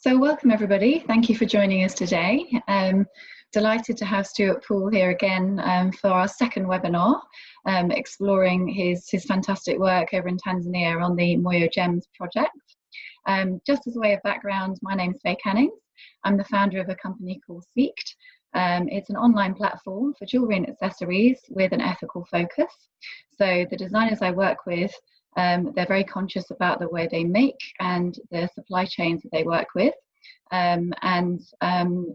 So welcome everybody, thank you for joining us today. Delighted to have Stuart Poole here again for our second webinar, exploring his fantastic work over in Tanzania on the Moyo Gems project. Just as a way of background, my name's Faye Cannings. I'm the founder of a company called Pact. It's an online platform for jewellery and accessories with an ethical focus. So the designers I work with, they're very conscious about the way they make and the supply chains that they work with, and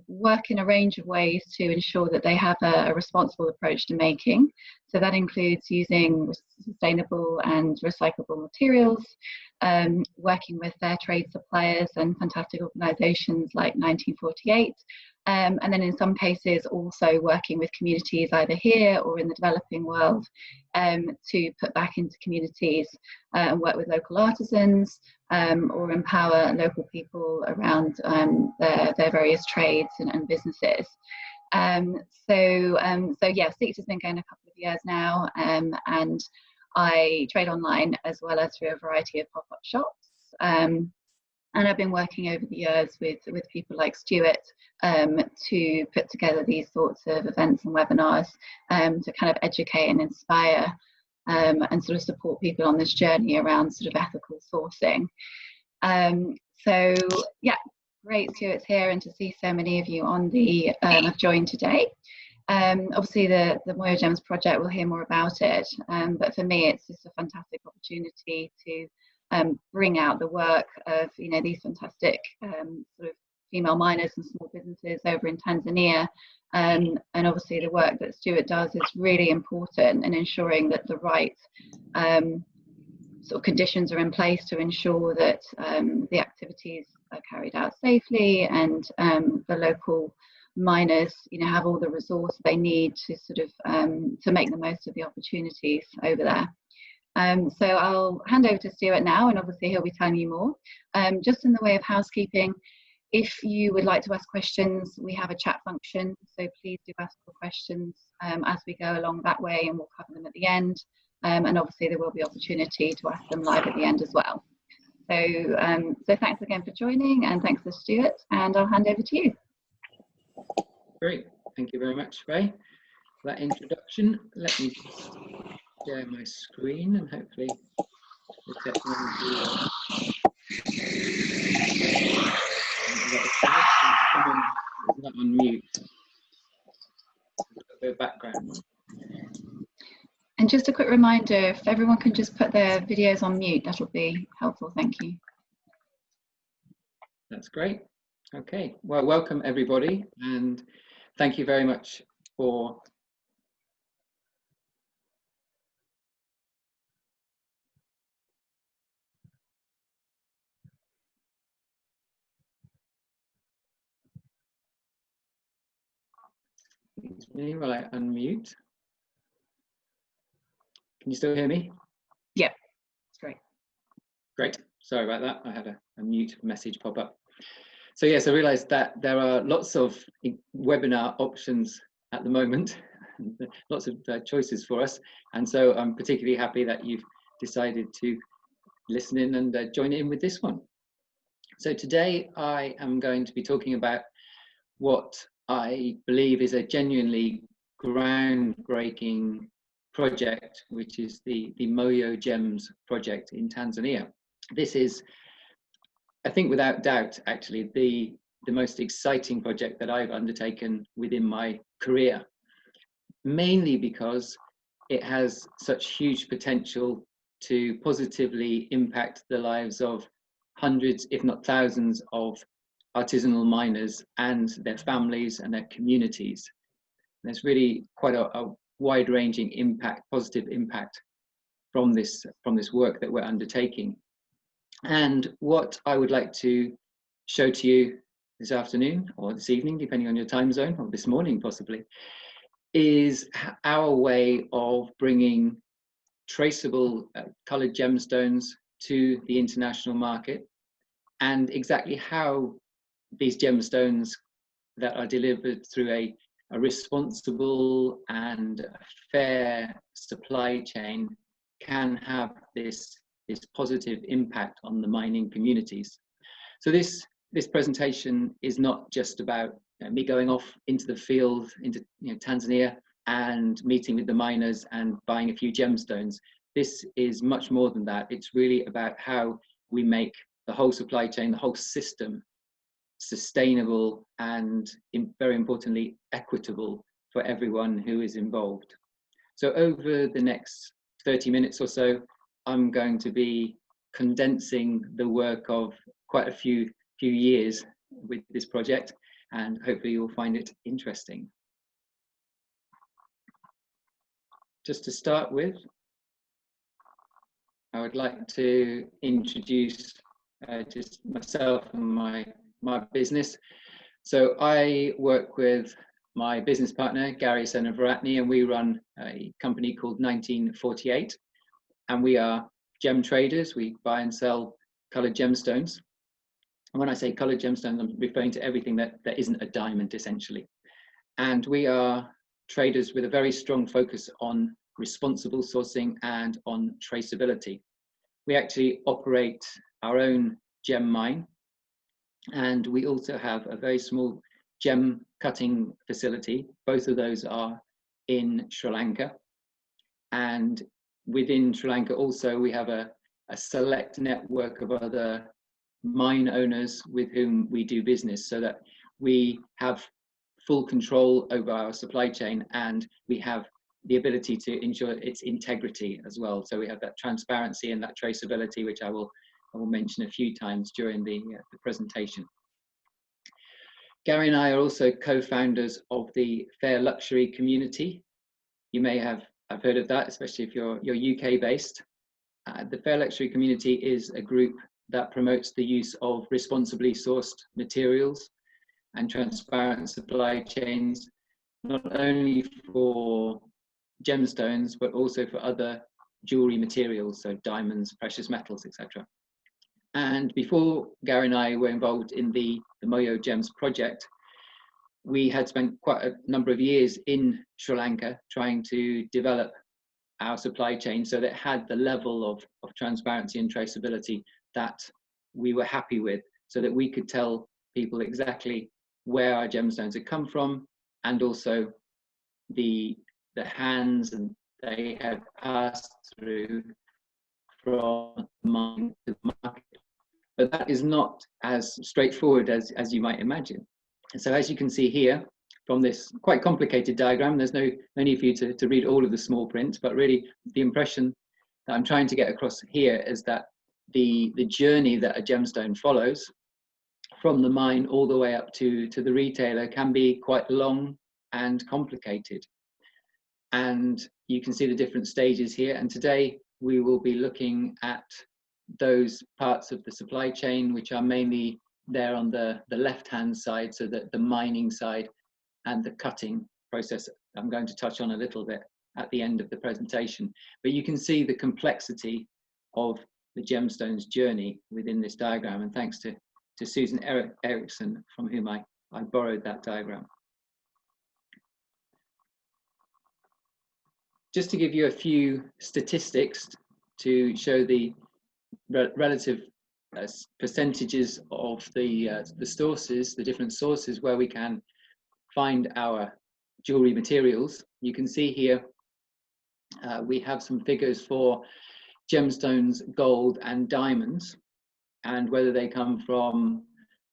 work in a range of ways to ensure that they have a responsible approach to making. So that includes using sustainable and recyclable materials, working with fair trade suppliers and fantastic organisations like 1948, and then in some cases also working with communities either here or in the developing world to put back into communities and work with local artisans or empower local people around their various trades and businesses. So yeah, Pact has been going a couple of years now, and I trade online as well as through a variety of pop-up shops. And I've been working over the years with people like Stuart to put together these sorts of events and webinars to kind of educate and inspire and sort of support people on this journey around sort of ethical sourcing. So yeah, great Stuart's here and to see so many of you on the have joined today. Obviously the Moyo Gems project, we'll hear more about it, but for me it's just a fantastic opportunity to bring out the work of these fantastic sort of female miners and small businesses over in Tanzania, and obviously the work that Stuart does is really important in ensuring that the right sort of conditions are in place to ensure that the activities are carried out safely, and the local miners have all the resource they need to sort of to make the most of the opportunities over there. So I'll hand over to Stuart now, and obviously he'll be telling you more. Just in the way of housekeeping, if you would like to ask questions, we have a chat function, so please do ask the questions as we go along that way, and we'll cover them at the end. And obviously there will be opportunity to ask them live at the end as well. So thanks again for joining, and thanks to Stuart, and I'll hand over to you. Great, thank you very much, Ray, for that introduction. Let me just share my screen and hopefully the technology is not on mute. The background. And just a quick reminder, if everyone can just put their videos on mute, that will be helpful. Thank you. That's great. Okay, well, welcome everybody, and thank you very much for me while I unmute. Can you still hear me? Yeah, that's great. Great, sorry about that. I had a mute message pop up. So yes, I realized that there are lots of webinar options at the moment, lots of choices for us. And so I'm particularly happy that you've decided to listen in and join in with this one. So today I am going to be talking about what I believe is a genuinely groundbreaking project, which is the Moyo Gems project in Tanzania. This is, I think without doubt, actually the most exciting project that I've undertaken within my career, mainly because it has such huge potential to positively impact the lives of hundreds, if not thousands, of artisanal miners and their families and their communities. There's really quite a wide-ranging impact, positive impact from this work that we're undertaking. And what I would like to show to you this afternoon or this evening, depending on your time zone, or this morning possibly, is our way of bringing traceable coloured gemstones to the international market, and exactly how these gemstones that are delivered through a responsible and fair supply chain can have this positive impact on the mining communities. So this this presentation is not just about me going off into the field, into Tanzania, and meeting with the miners and buying a few gemstones. This is much more than that. It's really about how we make the whole supply chain, the whole system, sustainable and, very importantly, equitable for everyone who is involved. So over the next 30 minutes or so, I'm going to be condensing the work of quite a few years with this project, and hopefully you'll find it interesting. Just to start with, I would like to introduce just myself and my business. So I work with my business partner, Gary Senavaratne, and we run a company called 1948. And we are gem traders. We buy and sell coloured gemstones. And when I say coloured gemstones, I'm referring to everything that isn't a diamond, essentially. And we are traders with a very strong focus on responsible sourcing and on traceability. We actually operate our own gem mine, and we also have a very small gem cutting facility. Both of those are in Sri Lanka. And within Sri Lanka also, we have a select network of other mine owners with whom we do business, so that we have full control over our supply chain, and we have the ability to ensure its integrity as well. So we have that transparency and that traceability, which I will mention a few times during the presentation. Gary and I are also co-founders of the Fair Luxury community. You may have heard of that, especially if you're UK based. The Fair Luxury community is a group that promotes the use of responsibly sourced materials and transparent supply chains, not only for gemstones, but also for other jewelry materials, so diamonds, precious metals, etc. And before Gary and I were involved in the Moyo Gems project, we had spent quite a number of years in Sri Lanka trying to develop our supply chain so that it had the level of transparency and traceability that we were happy with, so that we could tell people exactly where our gemstones had come from, and also the hands and they had passed through from mine to the market. But that is not as straightforward as you might imagine. And so as you can see here from this quite complicated diagram, there's no need for you to read all of the small print, but really the impression that I'm trying to get across here is that the journey that a gemstone follows from the mine all the way up to the retailer can be quite long and complicated. And you can see the different stages here. And today we will be looking at those parts of the supply chain, which are mainly there on the left-hand side, so that the mining side and the cutting process I'm going to touch on a little bit at the end of the presentation. But you can see the complexity of the gemstones journey within this diagram, and thanks to Susan Eriksson, from whom I borrowed that diagram. Just to give you a few statistics to show the relative percentages of the sources, the different sources where we can find our jewelry materials. You can see here we have some figures for gemstones, gold and diamonds, and whether they come from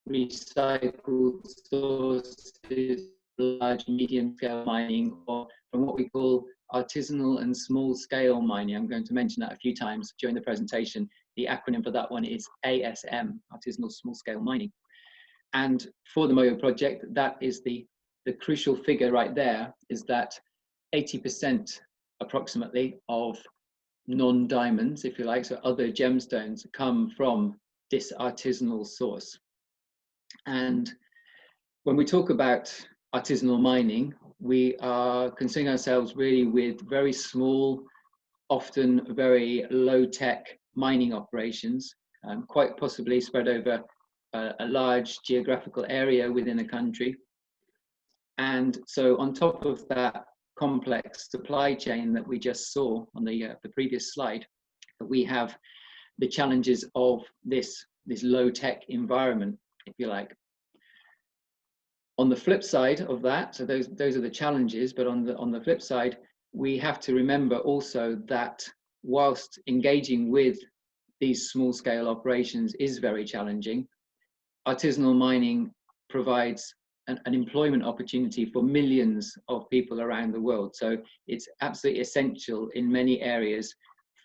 recycled sources, large medium scale mining, or from what we call artisanal and small scale mining. I'm going to mention that a few times during the presentation. The acronym for that one is ASM, artisanal small scale mining. And for the Moyo project, that is the crucial figure right there, is that 80% approximately of non-diamonds, if you like, so other gemstones, come from this artisanal source. And when we talk about artisanal mining, we are concerning ourselves really with very small, often very low-tech mining operations, quite possibly spread over a large geographical area within a country. And so on top of that complex supply chain that we just saw on the previous slide, we have the challenges of this low-tech environment, if you like. On the flip side of that, so those are the challenges, but on the flip side, we have to remember also that whilst engaging with these small scale operations is very challenging, artisanal mining provides an employment opportunity for millions of people around the world. So it's absolutely essential in many areas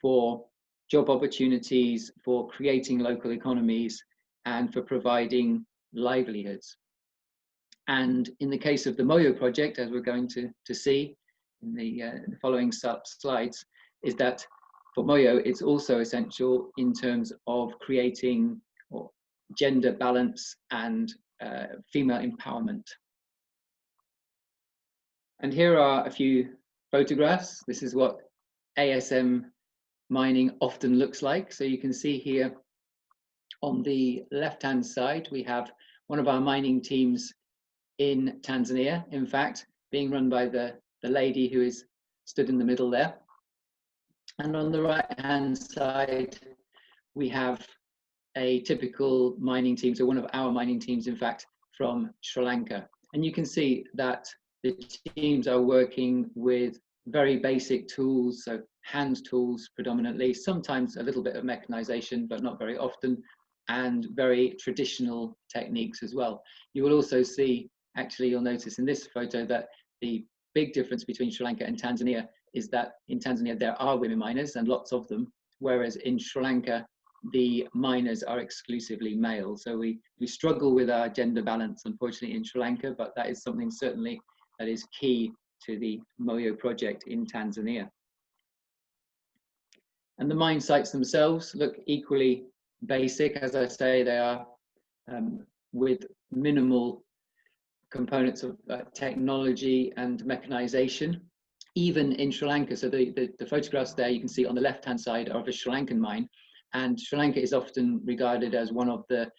for job opportunities, for creating local economies, and for providing livelihoods. And in the case of the Moyo project, as we're going to see in the following slides, is that for Moyo, it's also essential in terms of creating gender balance and female empowerment. And here are a few photographs. This is what ASM mining often looks like. So you can see here on the left-hand side, we have one of our mining teams in Tanzania, in fact, being run by the lady who is stood in the middle there. And on the right-hand side, we have a typical mining team, so one of our mining teams, in fact, from Sri Lanka. And you can see that the teams are working with very basic tools, so hand tools predominantly, sometimes a little bit of mechanization, but not very often, and very traditional techniques as well. You will also see, actually, you'll notice in this photo that the big difference between Sri Lanka and Tanzania is that in Tanzania there are women miners and lots of them, whereas in Sri Lanka the miners are exclusively male. So we struggle with our gender balance, unfortunately, in Sri Lanka, but that is something certainly that is key to the Moyo project in Tanzania. And the mine sites themselves look equally basic. As I say, they are with minimal components of technology and mechanization, even in Sri Lanka. So the photographs there you can see on the left-hand side are of a Sri Lankan mine, and Sri Lanka is often regarded as one of the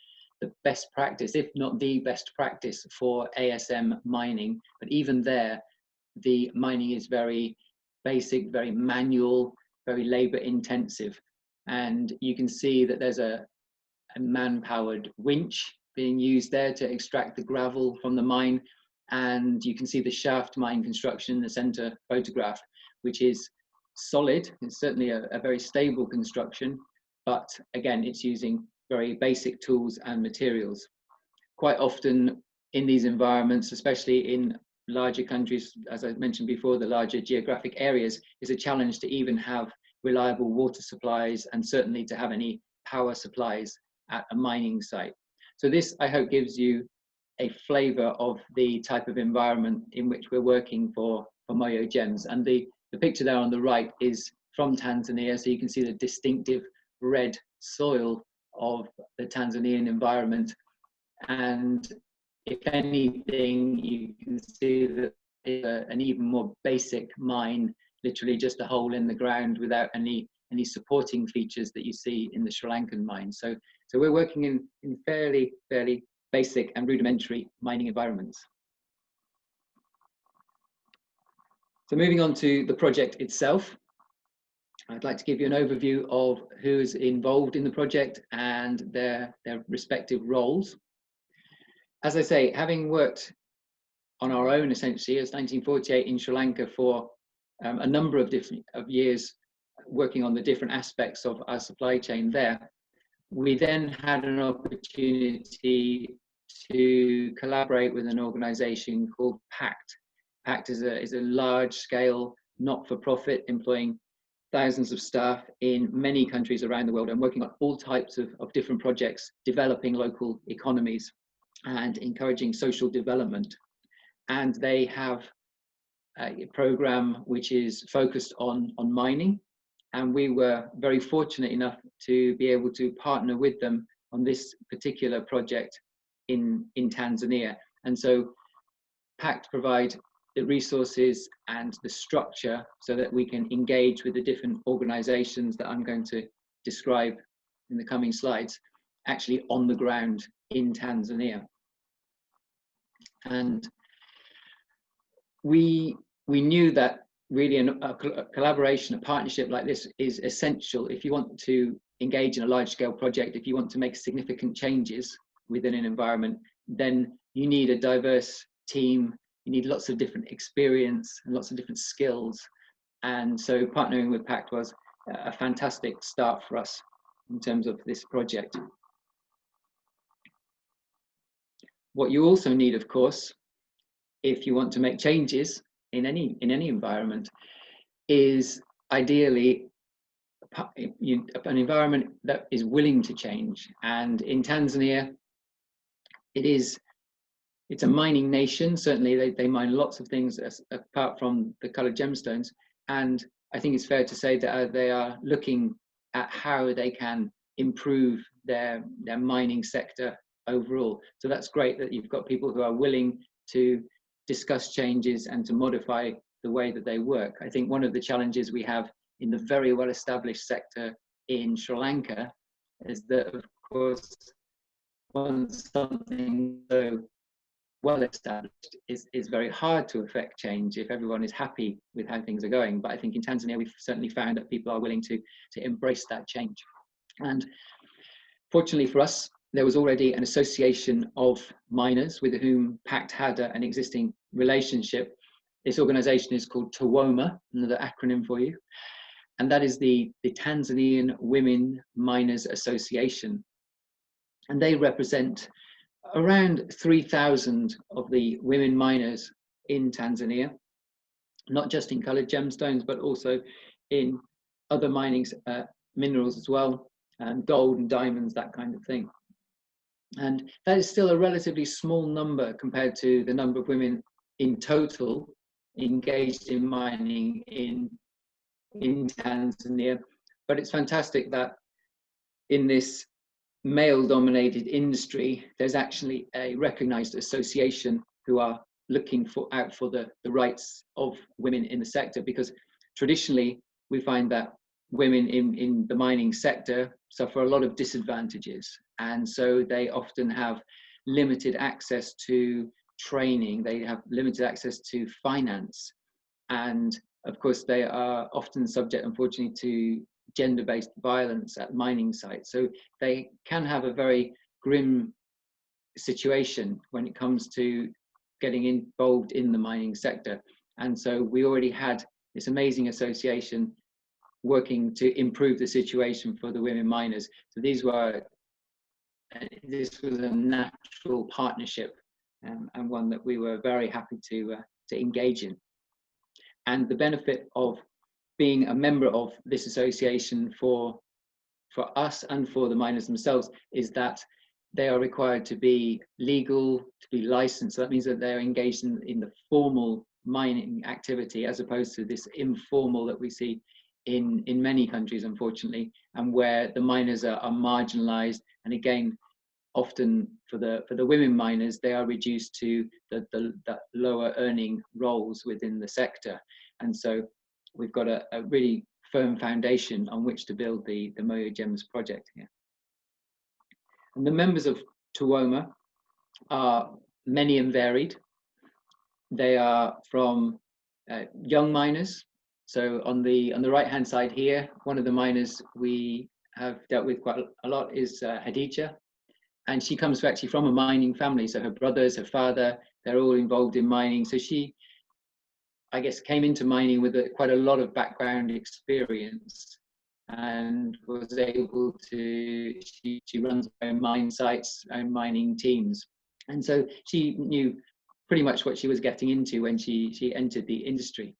best practice, if not the best practice, for ASM mining. But even there, the mining is very basic, very manual, very labor intensive. And you can see that there's a man-powered winch being used there to extract the gravel from the mine. And you can see the shaft mine construction in the center photograph, which is solid. It's certainly a very stable construction, but again, it's using very basic tools and materials. Quite often in these environments, especially in larger countries, as I mentioned before, the larger geographic areas, is a challenge to even have reliable water supplies and certainly to have any power supplies at a mining site. So this, I hope, gives you a flavor of the type of environment in which we're working for Moyo Gems. And the picture there on the right is from Tanzania, so you can see the distinctive red soil of the Tanzanian environment. And if anything, you can see that it's an even more basic mine, literally just a hole in the ground without any supporting features that you see in the Sri Lankan mine. So we're working in fairly basic and rudimentary mining environments. So moving on to the project itself, I'd like to give you an overview of who's involved in the project and their respective roles. As I say, having worked on our own essentially as 1948 in Sri Lanka for a number of different years, working on the different aspects of our supply chain there, we then had an opportunity to collaborate with an organization called Pact. Pact is a large-scale not-for-profit employing thousands of staff in many countries around the world and working on all types of different projects, developing local economies and encouraging social development. And they have a program which is focused on mining. And we were very fortunate enough to be able to partner with them on this particular project in Tanzania. And so Pact provide the resources and the structure so that we can engage with the different organizations that I'm going to describe in the coming slides, actually on the ground in Tanzania. And we knew that really a collaboration, a partnership like this is essential if you want to engage in a large scale project, if you want to make significant changes within an environment, then you need a diverse team. You need lots of different experience and lots of different skills. And so partnering with Pact was a fantastic start for us in terms of this project. What you also need, of course, if you want to make changes in any environment, is ideally an environment that is willing to change. And in Tanzania, it's a mining nation. Certainly they mine lots of things apart from the colored gemstones. And I think it's fair to say that they are looking at how they can improve their mining sector overall. So that's great that you've got people who are willing to discuss changes and to modify the way that they work. I think one of the challenges we have in the very well-established sector in Sri Lanka is that, of course, once something so well established is very hard to affect change if everyone is happy with how things are going. But I think in Tanzania, we've certainly found that people are willing to embrace that change. And fortunately for us, there was already an association of miners with whom Pact had an existing relationship. This organization is called TAWOMA, another acronym for you. And that is the Tanzanian Women Miners Association. And they represent around 3,000 of the women miners in Tanzania, not just in colored gemstones, but also in other mining minerals as well, gold and diamonds, that kind of thing. And that is still a relatively small number compared to the number of women in total engaged in mining in Tanzania. But it's fantastic that in this male-dominated industry, there's actually a recognized association who are looking out for the rights of women in the sector, because traditionally we find that women in the mining sector suffer a lot of disadvantages, and so they often have limited access to training, they have limited access to finance, and of course they are often subject, unfortunately, to gender-based violence at mining sites. So they can have a very grim situation when it comes to getting involved in the mining sector. And so we already had this amazing association working to improve the situation for the women miners. So this was a natural partnership, and one that we were very happy to engage in. And the benefit of being a member of this association for us and for the miners themselves is that they are required to be legal, to be licensed. So that means that they're engaged in the formal mining activity, as opposed to this informal that we see in many countries, unfortunately, and where the miners are marginalized. And again, often for the women miners, they are reduced to the lower earning roles within the sector. And so we've got a really firm foundation on which to build the Moyo Gems project here. And the members of TAWOMA are many and varied. They are from young miners. So on the right hand side here, one of the miners we have dealt with quite a lot is Hadija, and she comes actually from a mining family. So her brothers, her father, they're all involved in mining. So she, I guess, came into mining with quite a lot of background experience, and was able to, she runs her own mine sites, own mining teams. And so she knew pretty much what she was getting into when she entered the industry.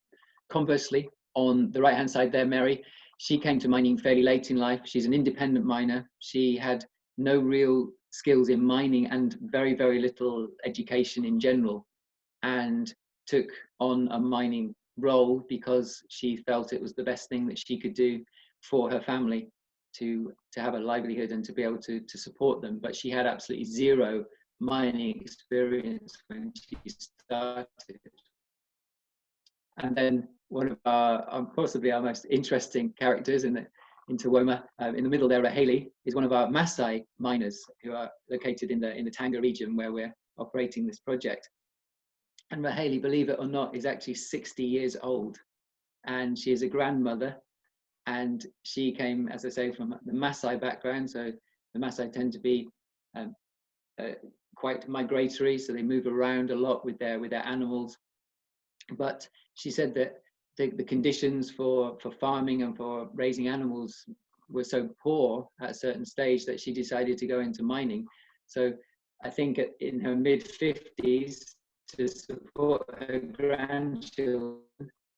Conversely, on the right-hand side there, Mary, she came to mining fairly late in life. She's an independent miner. She had no real skills in mining and very, very little education in general, and took on a mining role because she felt it was the best thing that she could do for her family to have a livelihood and to be able to support them. But she had absolutely zero mining experience when she started. And then one of our possibly our most interesting characters in TAWOMA, in the middle there, Raheli, is one of our Maasai miners who are located in the Tanga region where we're operating this project. And Raheli, believe it or not, is actually 60 years old, and she is a grandmother. And she came, as I say, from the Maasai background. So the Maasai tend to be quite migratory, so they move around a lot with their animals. But she said that the conditions for farming and for raising animals were so poor at a certain stage that she decided to go into mining. So I think in her mid-50s, to support her grandchildren,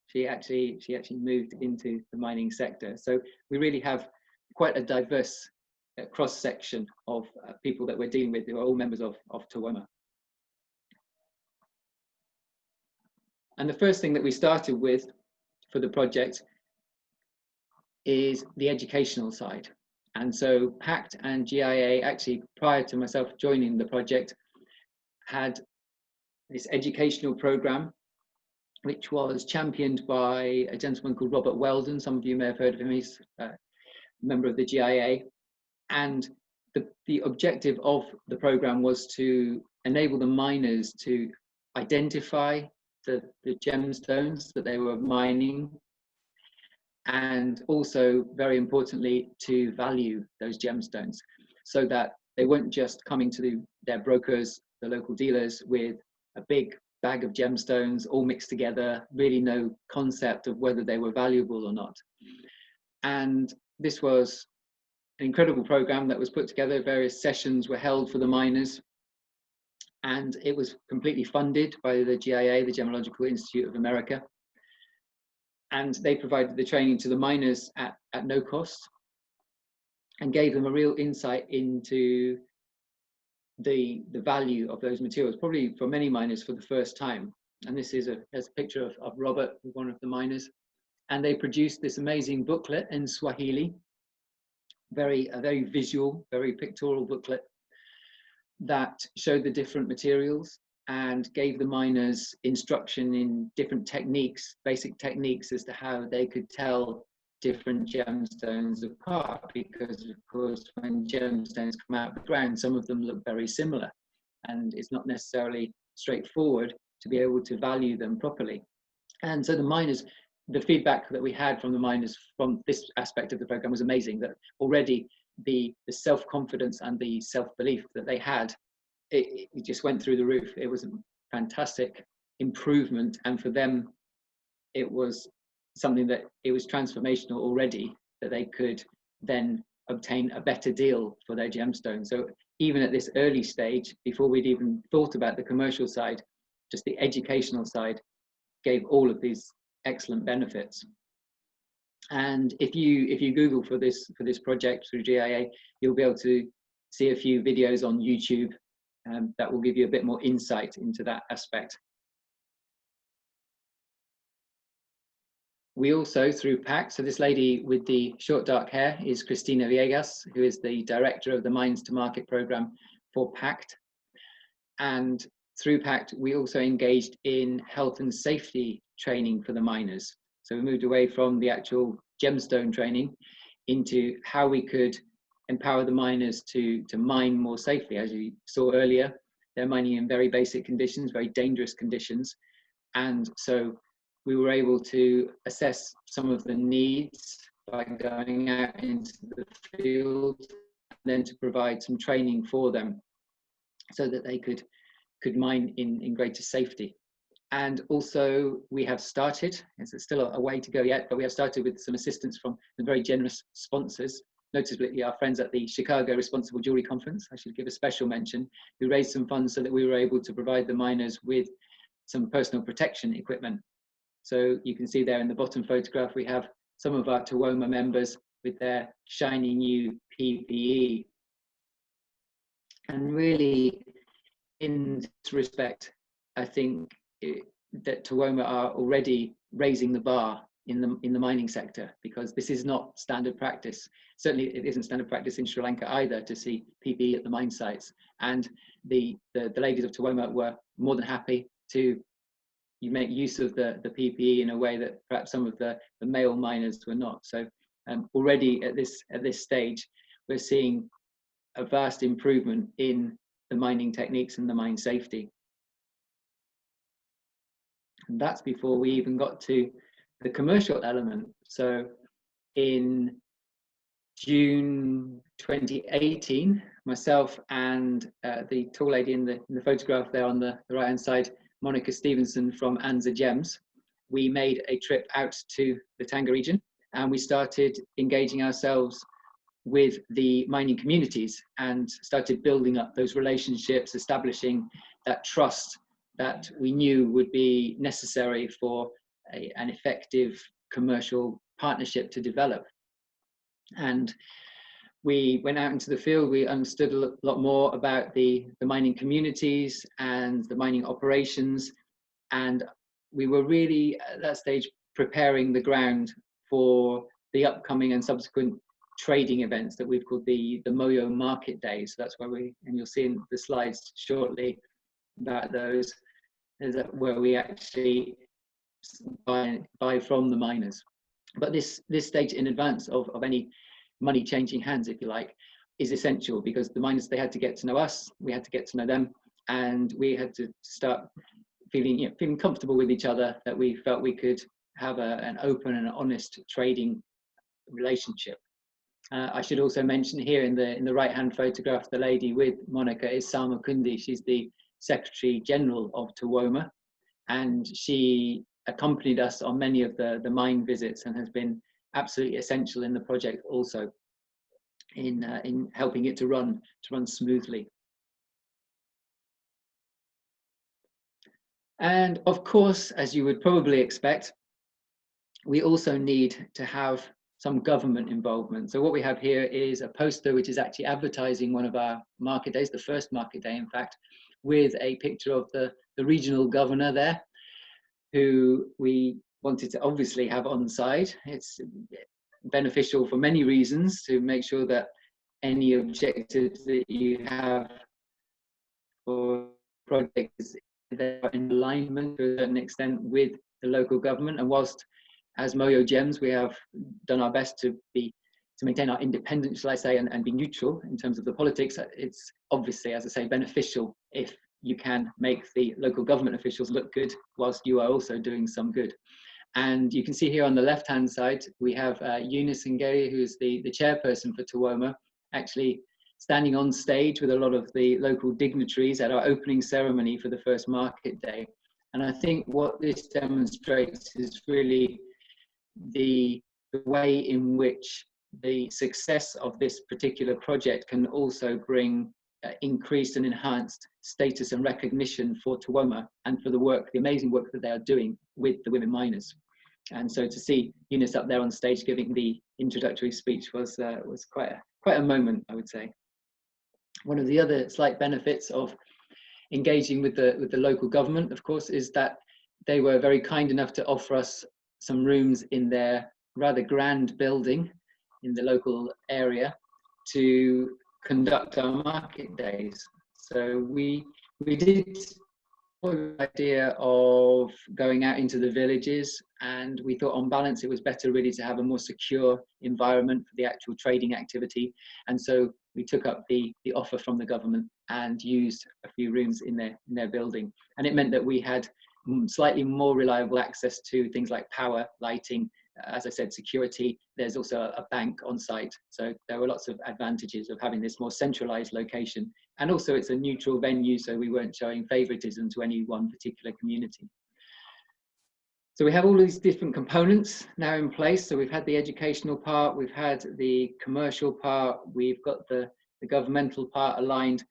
she actually moved into the mining sector. So we really have quite a diverse cross-section of people that we're dealing with who are all members of TAWOMA. And the first thing that we started with for the project is the educational side. And so Pact and GIA, actually prior to myself joining the project, had this educational program which was championed by a gentleman called Robert Weldon. Some of you may have heard of him. He's a member of the GIA. And the objective of the program was to enable the miners to identify the gemstones that they were mining, and also, very importantly, to value those gemstones, so that they weren't just coming to their brokers, the local dealers, with a big bag of gemstones all mixed together, really no concept of whether they were valuable or not. And this was an incredible program that was put together. Various sessions were held for the miners, and it was completely funded by the GIA, the Gemmological Institute of America. And they provided the training to the miners at no cost, and gave them a real insight into the value of those materials, probably for many miners for the first time. And this is there's a picture of Robert, one of the miners. And they produced this amazing booklet in Swahili, a very visual, very pictorial booklet that showed the different materials and gave the miners instruction in different techniques, basic techniques, as to how they could tell different gemstones apart, because of course when gemstones come out of the ground, some of them look very similar, and it's not necessarily straightforward to be able to value them properly. And so the miners, the feedback that we had from the miners from this aspect of the program was amazing, that already the self-confidence and the self-belief that they had, it just went through the roof. It was a fantastic improvement, and for them it was something that it was transformational already, that they could then obtain a better deal for their gemstones. So even at this early stage, before we'd even thought about the commercial side, just the educational side gave all of these excellent benefits. And if you Google for this project through GIA, you'll be able to see a few videos on YouTube that will give you a bit more insight into that aspect. We also, through Pact, so this lady with the short dark hair is Cristina Viegas, who is the director of the Mines to Market program for Pact. And through Pact, we also engaged in health and safety training for the miners. So we moved away from the actual gemstone training into how we could empower the miners to mine more safely. As you saw earlier, they're mining in very basic conditions, very dangerous conditions. And so we were able to assess some of the needs by going out into the field, and then to provide some training for them so that they could mine in greater safety. And also we have started, it's still a way to go yet, but we have started with some assistance from the very generous sponsors, notably our friends at the Chicago Responsible Jewelry Conference. I should give a special mention, who raised some funds so that we were able to provide the miners with some personal protection equipment. So you can see there in the bottom photograph, we have some of our TAWOMA members with their shiny new PPE. And really, in this respect, I think that TAWOMA are already raising the bar in the mining sector, because this is not standard practice. Certainly it isn't standard practice in Sri Lanka either to see PPE at the mine sites. And the ladies of TAWOMA were more than happy to make use of the PPE in a way that perhaps some of the male miners were not. So already at this stage, we're seeing a vast improvement in the mining techniques and the mine safety. And that's before we even got to the commercial element. So in June 2018, myself and the tall lady in the photograph there on the right hand side, Monica Stevenson from Anza Gems, we made a trip out to the Tanga region, and we started engaging ourselves with the mining communities and started building up those relationships, establishing that trust that we knew would be necessary for an effective commercial partnership to develop. And we went out into the field, we understood a lot more about the mining communities and the mining operations, and we were really at that stage preparing the ground for the upcoming and subsequent trading events that we've called the Moyo Market Days. So that's where and you'll see in the slides shortly about those, is that where we actually buy from the miners. But this stage in advance of any money changing hands, if you like, is essential, because the miners, they had to get to know us, we had to get to know them, and we had to start feeling comfortable with each other, that we felt we could have an open and honest trading relationship. I should also mention here in the right hand photograph, the lady with Monica is Sama Kundi. She's the Secretary General of TAWOMA, and she accompanied us on many of the mine visits and has been absolutely essential in the project, also in helping it to run smoothly. And of course, as you would probably expect, we also need to have some government involvement. So what we have here is a poster which is actually advertising one of our market days, the first market day in fact, with a picture of the regional governor there, who we wanted to obviously have on side. It's beneficial for many reasons to make sure that any objectives that you have for projects are in alignment to a certain extent with the local government. And whilst as Moyo Gems we have done our best to maintain our independence, shall I say, and be neutral in terms of the politics, it's obviously, as I say, beneficial if you can make the local government officials look good whilst you are also doing some good. And you can see here on the left hand side we have Eunice Ngeri, who's the chairperson for TAWOMA, actually standing on stage with a lot of the local dignitaries at our opening ceremony for the first market day. And I think what this demonstrates is really the way in which the success of this particular project can also bring increased and enhanced status and recognition for TAWOMA and for the work, the amazing work that they are doing with the women miners. And so to see Eunice up there on stage giving the introductory speech was quite a moment, I would say. One of the other slight benefits of engaging with the local government, of course, is that they were very kind enough to offer us some rooms in their rather grand building in the local area to conduct our market days. So we did the idea of going out into the villages, and we thought on balance it was better really to have a more secure environment for the actual trading activity. And so we took up the offer from the government and used a few rooms in their building. And it meant that we had slightly more reliable access to things like power, lighting, as I said, security. There's also a bank on site. So there were lots of advantages of having this more centralized location. And also it's a neutral venue, so we weren't showing favoritism to any one particular community. So we have all these different components now in place. So we've had the educational part, we've had the commercial part, we've got the governmental part aligned.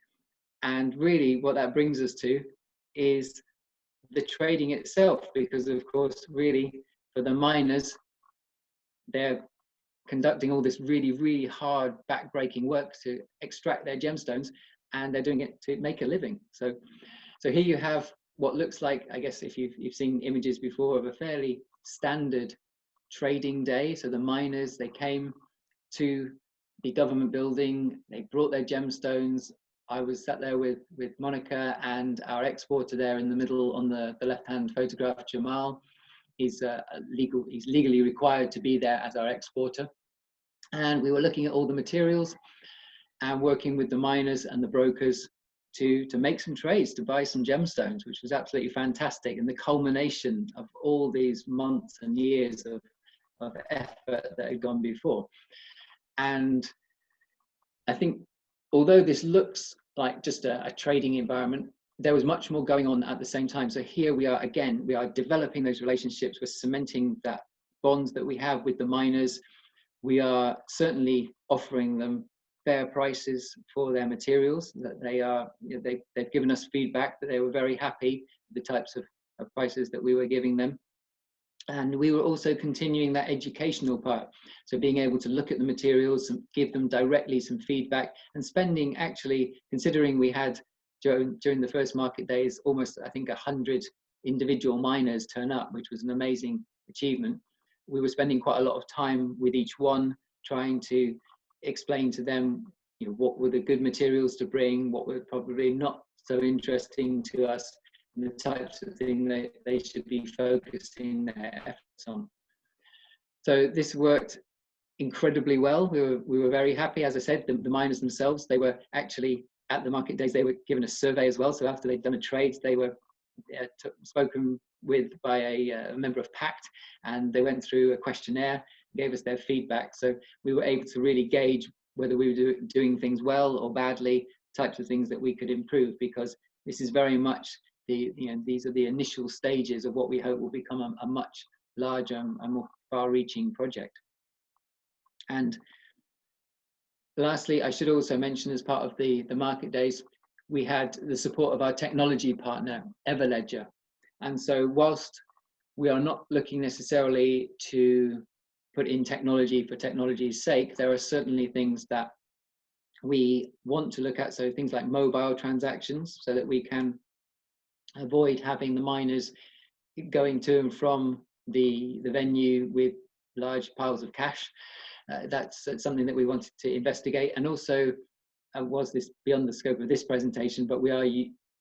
And really what that brings us to is the trading itself, because of course, really for the miners, they're conducting all this really, really hard back-breaking work to extract their gemstones, and they're doing it to make a living. So here you have what looks like, I guess if you've seen images before, of a fairly standard trading day. So the miners, they came to the government building, they brought their gemstones. I was sat there with Monica and our exporter there in the middle on the left-hand photograph, Jamal. He's legally required to be there as our exporter. And we were looking at all the materials and working with the miners and the brokers to make some trades, to buy some gemstones, which was absolutely fantastic. And the culmination of all these months and years of effort that had gone before. And I think although this looks like just a trading environment, there was much more going on at the same time. So here we are again, we are developing those relationships, we're cementing that bonds that we have with the miners. We are certainly offering them fair prices for their materials, that they are, you know, they've given us feedback that they were very happy with the types of prices that we were giving them. And we were also continuing that educational part. So being able to look at the materials and give them directly some feedback, and spending, actually, considering we had during the first market days, almost, I think, 100 individual miners turn up, which was an amazing achievement. We were spending quite a lot of time with each one, trying to explain to them, you know, what were the good materials to bring, what were probably not so interesting to us, and the types of thing that they should be focusing their efforts on. So this worked incredibly well. We were very happy. As I said, the miners themselves, they were actually at the market days, they were given a survey as well. So after they'd done a trade, they were spoken with by a member of Pact, and they went through a questionnaire, gave us their feedback. So we were able to really gauge whether we were doing things well or badly, types of things that we could improve, because this is very much these are the initial stages of what we hope will become a much larger and more far-reaching project. And lastly, I should also mention, as part of the market days, we had the support of our technology partner, Everledger. And so whilst we are not looking necessarily to put in technology for technology's sake, there are certainly things that we want to look at. So things like mobile transactions, so that we can avoid having the miners going to and from the venue with large piles of cash. That's something that we wanted to investigate. And also, was this beyond the scope of this presentation, but we are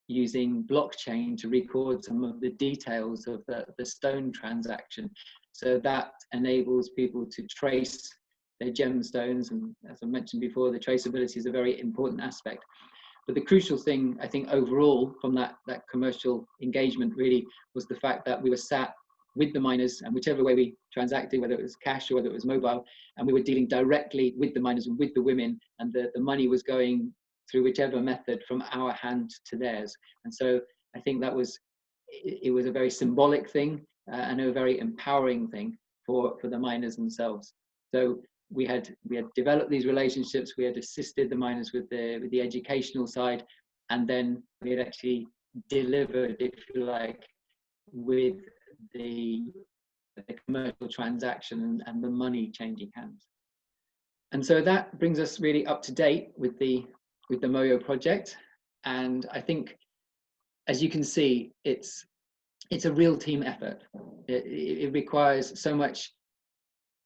using blockchain to record some of the details of the stone transaction. So that enables people to trace their gemstones. And as I mentioned before, the traceability is a very important aspect. But the crucial thing, I think, overall from that commercial engagement really was the fact that we were sat with the miners, and whichever way we transacted, whether it was cash or whether it was mobile, and we were dealing directly with the miners and with the women, and the money was going through whichever method from our hand to theirs. And so I think that it was a very symbolic thing, and a very empowering thing for the miners themselves. So we had developed these relationships, we had assisted the miners with the educational side, and then we had actually delivered, if you like, with the commercial transaction and the money changing hands. And so that brings us really up to date with the Moyo project. And I think, as you can see, it's a real team effort. It requires so much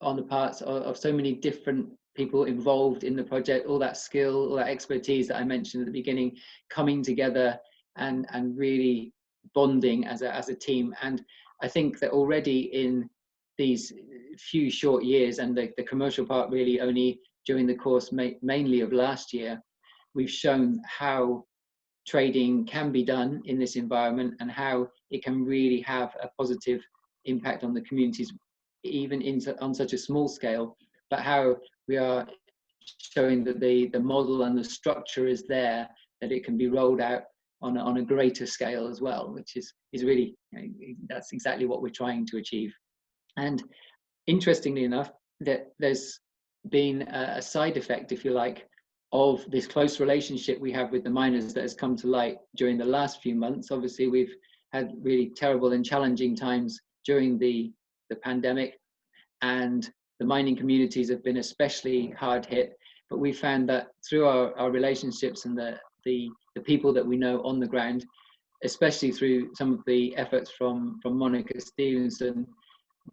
on the parts of so many different people involved in the project, all that skill, all that expertise that I mentioned at the beginning, coming together and really bonding as a team. And I think that already in these few short years, and the commercial part really only during the course mainly of last year, we've shown how trading can be done in this environment, and how it can really have a positive impact on the communities, even on such a small scale, but how we are showing that the model and the structure is there, that it can be rolled out on a greater scale as well, which is really, that's exactly what we're trying to achieve. And interestingly enough, that there's been a side effect, if you like, of this close relationship we have with the miners that has come to light during the last few months. Obviously, we've had really terrible and challenging times during the pandemic, and the mining communities have been especially hard hit. But we found that through our relationships and the people that we know on the ground, especially through some of the efforts from Monica Stevenson,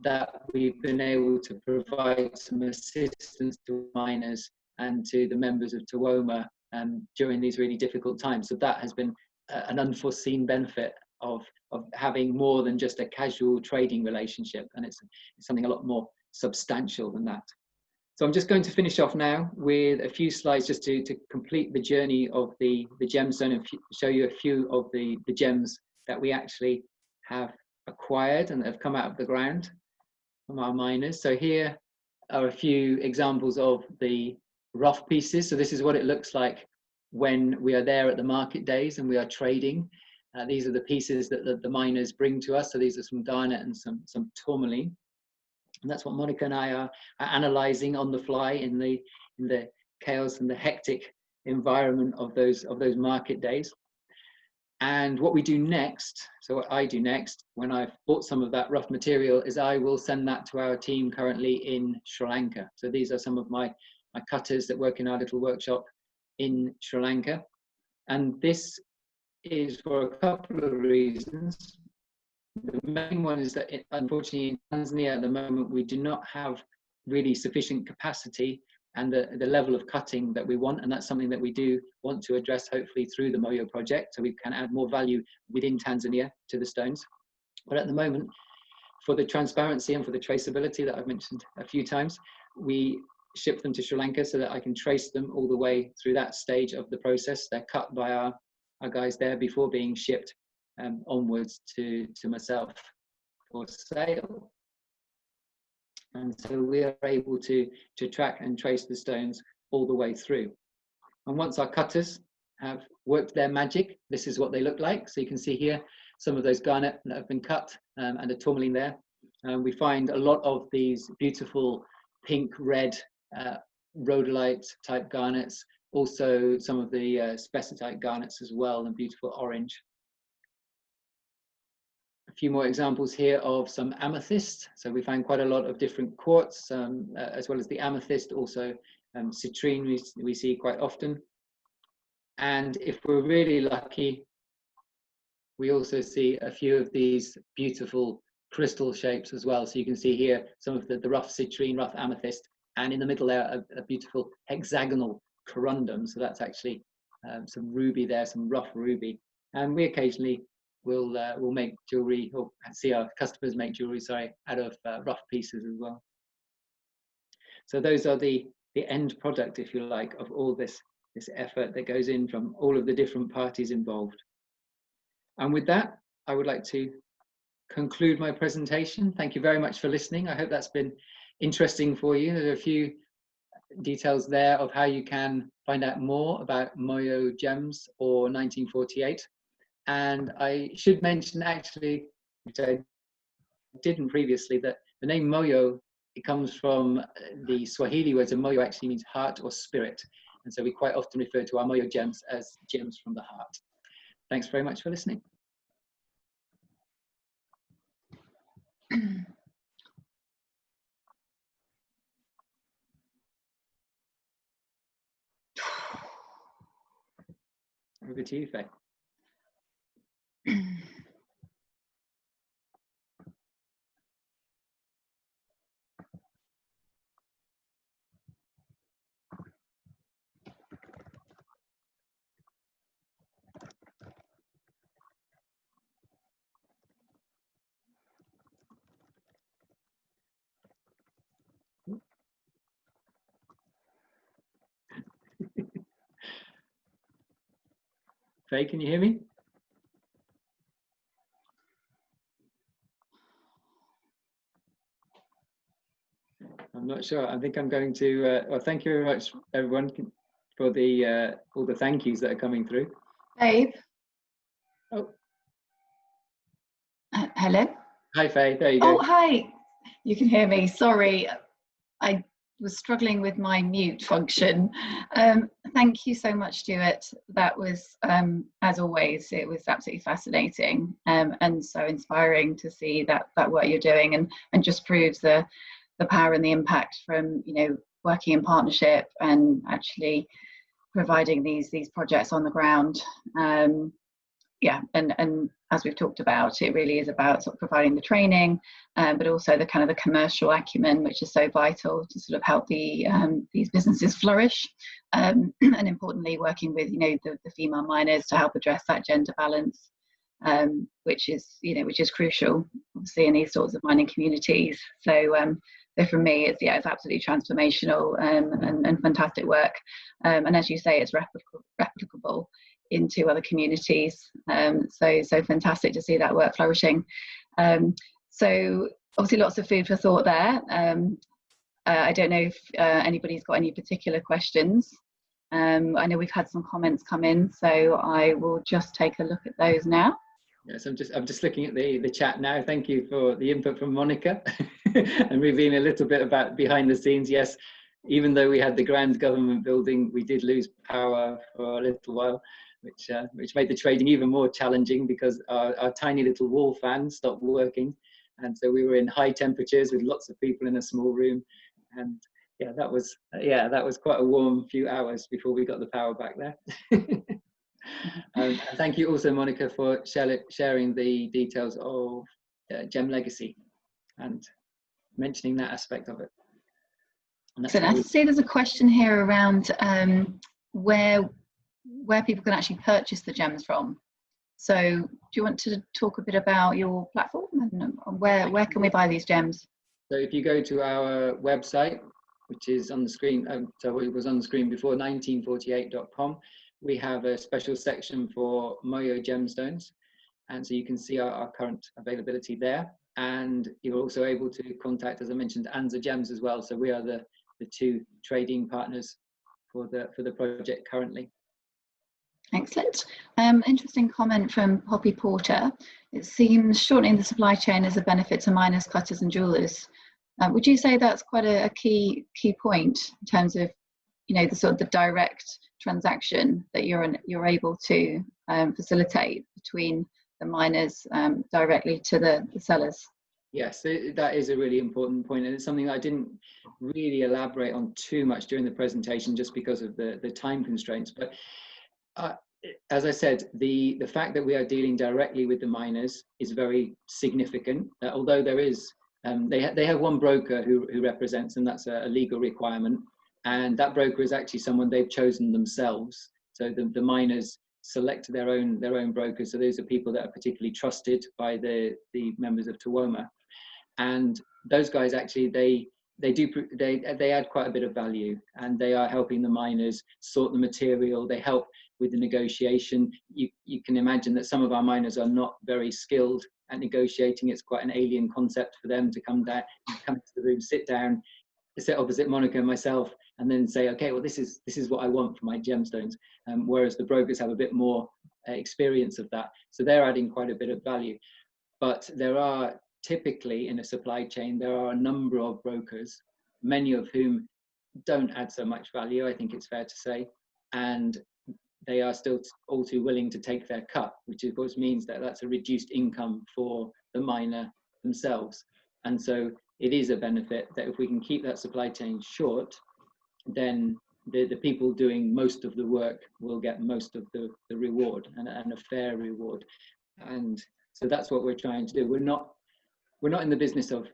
that we've been able to provide some assistance to miners and to the members of TAWOMA during these really difficult times. So that has been an unforeseen benefit of having more than just a casual trading relationship, and it's something a lot more substantial than that. So I'm just going to finish off now with a few slides just to complete the journey of the gemstone, and show you a few of the gems that we actually have acquired and that have come out of the ground from our miners. So here are a few examples of the rough pieces. So this is what it looks like when we are there at the market days and we are trading. These are the pieces that the miners bring to us. So these are some garnet and some tourmaline. And that's what Monica and I are analysing on the fly in the chaos and the hectic environment of those market days. And what we do next, so what I do next, when I've bought some of that rough material, is I will send that to our team currently in Sri Lanka. So these are some of my cutters that work in our little workshop in Sri Lanka. And this is for a couple of reasons. The main one is that, unfortunately, in Tanzania at the moment, we do not have really sufficient capacity and the level of cutting that we want. And that's something that we do want to address, hopefully, through the Moyo project, so we can add more value within Tanzania to the stones. But at the moment, for the transparency and for the traceability that I've mentioned a few times, we ship them to Sri Lanka so that I can trace them all the way through that stage of the process. They're cut by our guys there before being shipped onwards to myself for sale. And so we are able to track and trace the stones all the way through. And once our cutters have worked their magic, this is what they look like. So you can see here some of those garnet that have been cut and a tourmaline there. We find a lot of these beautiful pink, red, rhodolite type garnets, also some of the spessartite garnets as well, and beautiful orange. A few more examples here of some amethyst. So we find quite a lot of different quartz, as well as the amethyst, also citrine we see quite often. And if we're really lucky, we also see a few of these beautiful crystal shapes as well. So you can see here some of the rough citrine, rough amethyst, and in the middle there a beautiful hexagonal corundum. So that's actually some ruby there, some rough ruby. And we occasionally we'll make jewelry, or see our customers make jewelry, sorry, out of rough pieces as well. So those are the end product, if you like, of all this effort that goes in from all of the different parties involved. And with that, I would like to conclude my presentation. Thank you very much for listening. I hope that's been interesting for you. There are a few details there of how you can find out more about Moyo Gems or 1948. And I should mention, actually, which I didn't previously, that the name Moyo, it comes from the Swahili word, and Moyo actually means heart or spirit. And so we quite often refer to our Moyo gems as gems from the heart. Thanks very much for listening. Over to you, Faye. Faye, can you hear me? I'm not sure. I think I'm going to, well, thank you very much, everyone, for all the thank yous that are coming through. Babe. Oh. Hello? Hi, Faye. There you go. Oh, hi. You can hear me. Sorry. I was struggling with my mute function. Thank you so much, Stuart. That was, as always, it was absolutely fascinating and so inspiring to see that work you're doing, and just proves the power and the impact from, you know, working in partnership and actually providing these projects on the ground. Yeah, and as we've talked about, it really is about sort of providing the training, but also the kind of the commercial acumen, which is so vital to sort of help these businesses flourish, and importantly working with, you know, the female miners to help address that gender balance, which is crucial, obviously, in these sorts of mining communities. So for me, it's absolutely transformational and fantastic work, and as you say, it's replicable into other communities. So fantastic to see that work flourishing. So obviously lots of food for thought there. I don't know if anybody's got any particular questions. I know we've had some comments come in, so I will just take a look at those now. Yes, I'm just looking at the chat now. Thank you for the input from Monica and revealing a little bit about behind the scenes. Yes, even though we had the grand government building, we did lose power for a little while, which made the trading even more challenging because our tiny little wall fan stopped working, and so we were in high temperatures with lots of people in a small room, and yeah, that was quite a warm few hours before we got the power back there. And thank you also, Monica, for sharing the details of Gem Legacy and mentioning that aspect of it. So I see there's a question here around where people can actually purchase the gems from. So do you want to talk a bit about your platform and where can we buy these gems? So if you go to our website, which is on the screen, so it was on the screen before, 1948.com, we have a special section for Moyo gemstones. And so you can see our current availability there. And you're also able to contact, as I mentioned, Anza Gems as well. So we are the two trading partners for the project currently. Excellent. Interesting comment from Poppy Porter. It seems shortening the supply chain is a benefit to miners, cutters and jewellers. Would you say that's quite a key point in terms of, you know, the sort of the direct transaction that you're able to facilitate between the miners directly to the sellers? Yes, that is a really important point, and it's something that I didn't really elaborate on too much during the presentation just because of the time constraints. But as I said, the fact that we are dealing directly with the miners is very significant. Although there is, they have one broker who represents, and that's a legal requirement. And that broker is actually someone they've chosen themselves. So the miners select their own brokers. So those are people that are particularly trusted by the members of TAWOMA. And those guys actually they add quite a bit of value, and they are helping the miners sort the material. They help with the negotiation. You can imagine that some of our miners are not very skilled at negotiating. It's quite an alien concept for them to come into the room, sit down, sit opposite Monica and myself, and then say, okay, well, this is what I want for my gemstones. Whereas the brokers have a bit more experience of that. So they're adding quite a bit of value. But there are typically in a supply chain, there are a number of brokers, many of whom don't add so much value, I think it's fair to say. And they are still all too willing to take their cut, which of course means that that's a reduced income for the miner themselves. And so it is a benefit that if we can keep that supply chain short, then the people doing most of the work will get most of the reward, and a fair reward. And so that's what we're trying to do. We're not in the business of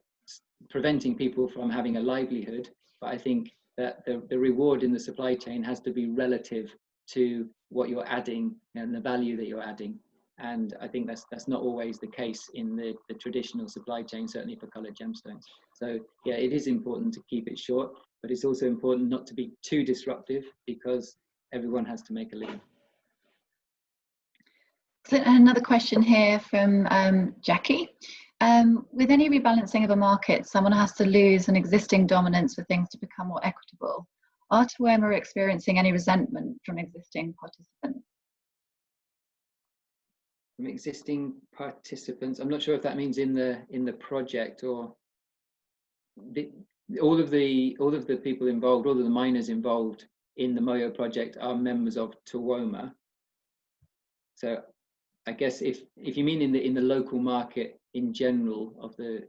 preventing people from having a livelihood, but I think that the reward in the supply chain has to be relative to what you're adding and the value that you're adding. And I think that's not always the case in the traditional supply chain, certainly for coloured gemstones. So yeah, it is important to keep it short, but it's also important not to be too disruptive because everyone has to make a living. So another question here from Jackie. With any rebalancing of a market, someone has to lose an existing dominance for things to become more equitable. Are TAWOMA experiencing any resentment from existing participants? From existing participants, I'm not sure if that means in the project or all of the people involved, all of the miners involved in the Moyo project are members of TAWOMA. So I guess if you mean in the local market in general of the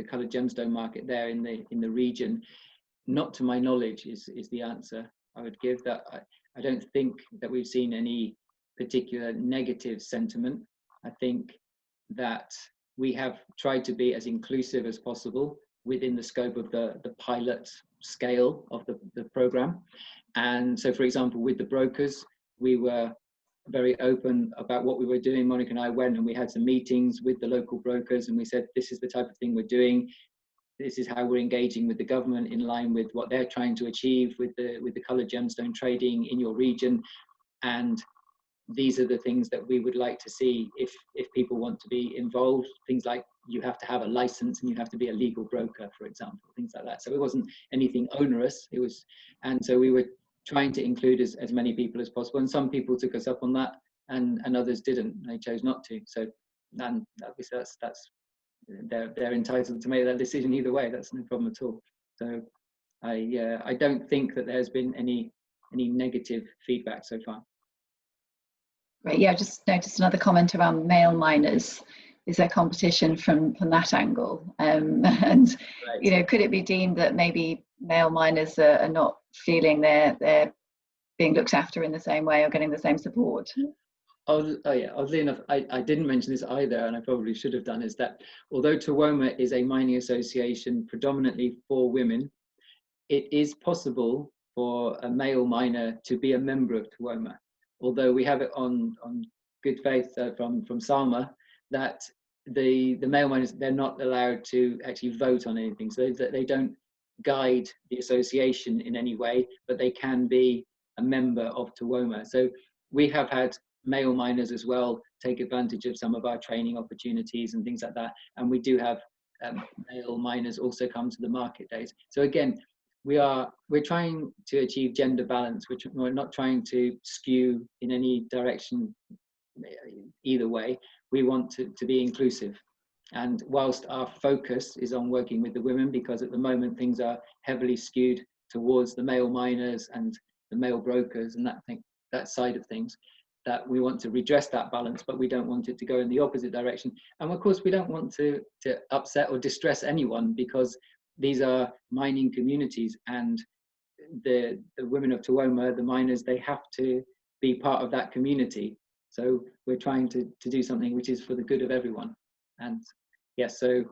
coloured gemstone market there in the region, not to my knowledge is the answer I would give. That I don't think that we've seen any particular negative sentiment. I think that we have tried to be as inclusive as possible within the scope of the pilot scale of the program. And so, for example, with the brokers, we were very open about what we were doing. Monica and I went and we had some meetings with the local brokers, and we said, this is the type of thing we're doing. This is how we're engaging with the government in line with what they're trying to achieve with the coloured gemstone trading in your region. And these are the things that we would like to see if people want to be involved. Things like you have to have a license and you have to be a legal broker, for example, things like that. So it wasn't anything onerous. It was, and so we were trying to include as many people as possible. And some people took us up on that, and others didn't. They chose not to. So, and obviously they're entitled to make that decision either way. That's no problem at all. So I don't think that there's been any negative feedback so far. Right, yeah, just noticed another comment around male miners. Is there competition from that angle? And Right. you know, could it be deemed that maybe male miners are not feeling they're being looked after in the same way or getting the same support? Oh yeah, oddly enough, I didn't mention this either, and I probably should have done, is that although TAWOMA is a mining association predominantly for women, it is possible for a male miner to be a member of TAWOMA. Although we have it on good faith from SALMA that the male miners, they're not allowed to actually vote on anything, so they don't guide the association in any way, but they can be a member of TAWOMA. So we have had male miners as well take advantage of some of our training opportunities and things like that, and we do have male miners also come to the market days. So again, we're trying to achieve gender balance. We're not trying to skew in any direction either way. We want to be inclusive, and whilst our focus is on working with the women, because at the moment things are heavily skewed towards the male miners and the male brokers and that side of things, that we want to redress that balance, but we don't want it to go in the opposite direction. And of course we don't want to upset or distress anyone, because these are mining communities, and the women of TAWOMA, the miners, they have to be part of that community. So we're trying to do something which is for the good of everyone. And yes, so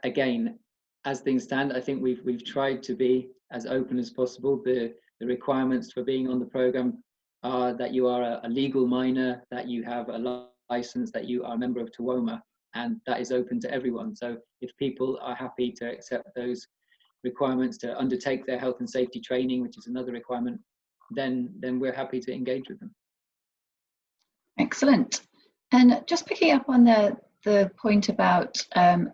again, as things stand, I think we've tried to be as open as possible. The requirements for being on the program are that you are a legal miner, that you have a license, that you are a member of TAWOMA, and that is open to everyone. So if people are happy to accept those requirements, to undertake their health and safety training, which is another requirement, then we're happy to engage with them. Excellent. And just picking up on the point about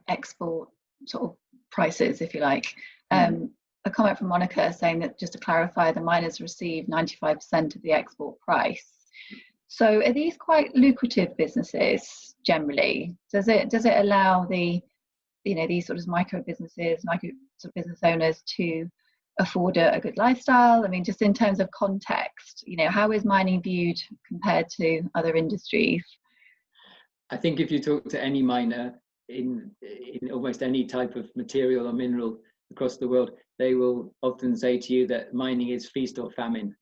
export sort of prices, if you like, a comment from Monica saying that, just to clarify, the miners receive 95% of the export price. So are these quite lucrative businesses generally? Does it allow the, you know, these sort of micro businesses, micro sort of business owners to afford a good lifestyle? I mean, just in terms of context, you know, how is mining viewed compared to other industries? I think if you talk to any miner in almost any type of material or mineral across the world, they will often say to you that mining is feast or famine.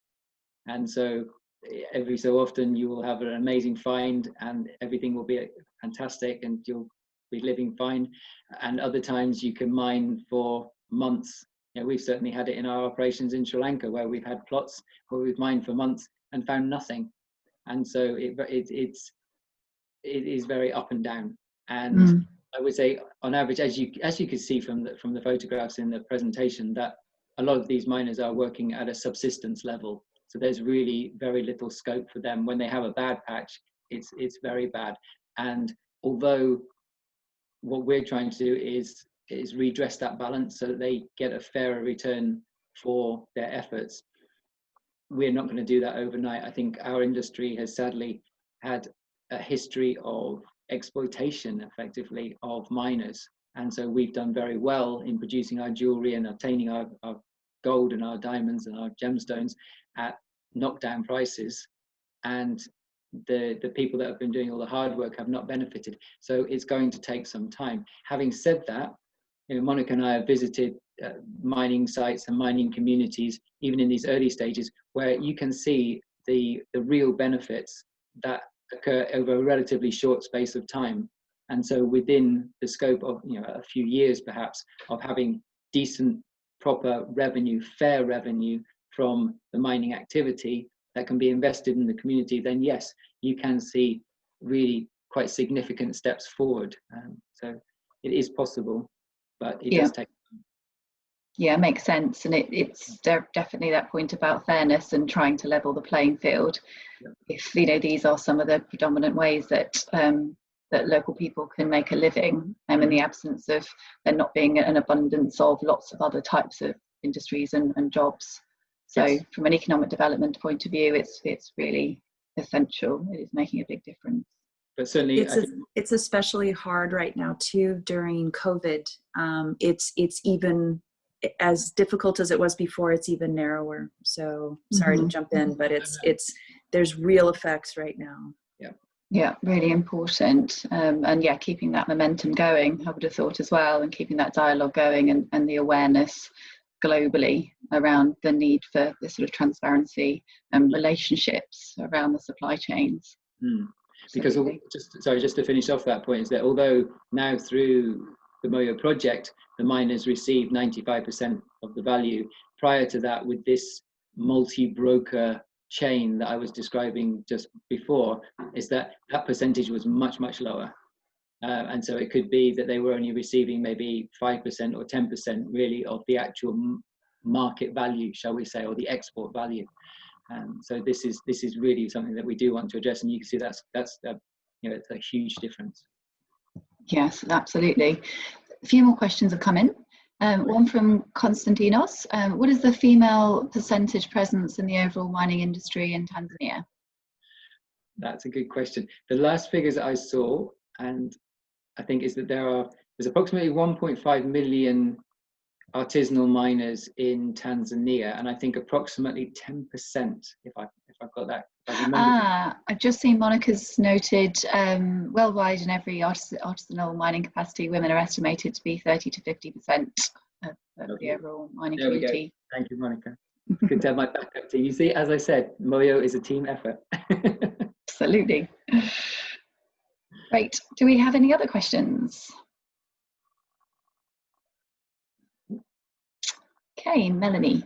And so every so often you will have an amazing find and everything will be fantastic and you'll be living fine. And other times you can mine for months. You know, we've certainly had it in our operations in Sri Lanka, where we've had plots where we've mined for months and found nothing. And so it is very up and down. And I would say, on average, as you could see from the photographs in the presentation, that a lot of these miners are working at a subsistence level. So there's really very little scope for them. When they have a bad patch, it's very bad. And although what we're trying to do is redress that balance so that they get a fairer return for their efforts, we're not going to do that overnight. I think our industry has sadly had a history of exploitation, effectively, of miners. And so we've done very well in producing our jewelry and obtaining our gold and our diamonds and our gemstones at knockdown prices. And the people that have been doing all the hard work have not benefited. So it's going to take some time. Having said that, you know, Monica and I have visited mining sites and mining communities, even in these early stages, where you can see the real benefits that occur over a relatively short space of time. And so within the scope of, you know, a few years perhaps, of having decent, proper revenue, fair revenue from the mining activity that can be invested in the community, then yes, you can see really quite significant steps forward. So it is possible, but it does take time. Yeah, makes sense. And it's definitely that point about fairness and trying to level the playing field. Yeah. If, you know, these are some of the predominant ways that that local people can make a living, in the absence of there not being an abundance of lots of other types of industries and jobs. So Yes. from an economic development point of view, it's really essential. It is making a big difference. But certainly, it's especially hard right now too during COVID. It's even as difficult as it was before. It's even narrower. So sorry to jump in, but there's real effects right now. Yeah, really important. And yeah, keeping that momentum going, I would have thought as well, and keeping that dialogue going and the awareness globally around the need for this sort of transparency and relationships around the supply chains. Because just to finish off that point, is that although now through the Moyo project, the miners receive 95% of the value, prior to that, with this multi-broker chain that I was describing just before, is that percentage was much, much lower. And so it could be that they were only receiving maybe 5% or 10% really of the actual market value, shall we say, or the export value. So this is really something that we do want to address, and you can see that's it's a huge difference. Yes, absolutely. A few more questions have come in. One from Konstantinos. What is the female percentage presence in the overall mining industry in Tanzania? That's a good question. The last figures I saw, and I think, is that there's approximately 1.5 million artisanal miners in Tanzania, and I think approximately 10%, if I've got that. I've just seen Monica's noted worldwide in every artisanal mining capacity, women are estimated to be 30 to 50% of the overall mining community. Thank you, Monica. Good to have my backup team. You see, as I said, Moyo is a team effort. Absolutely. Great. Do we have any other questions? Okay, Melanie.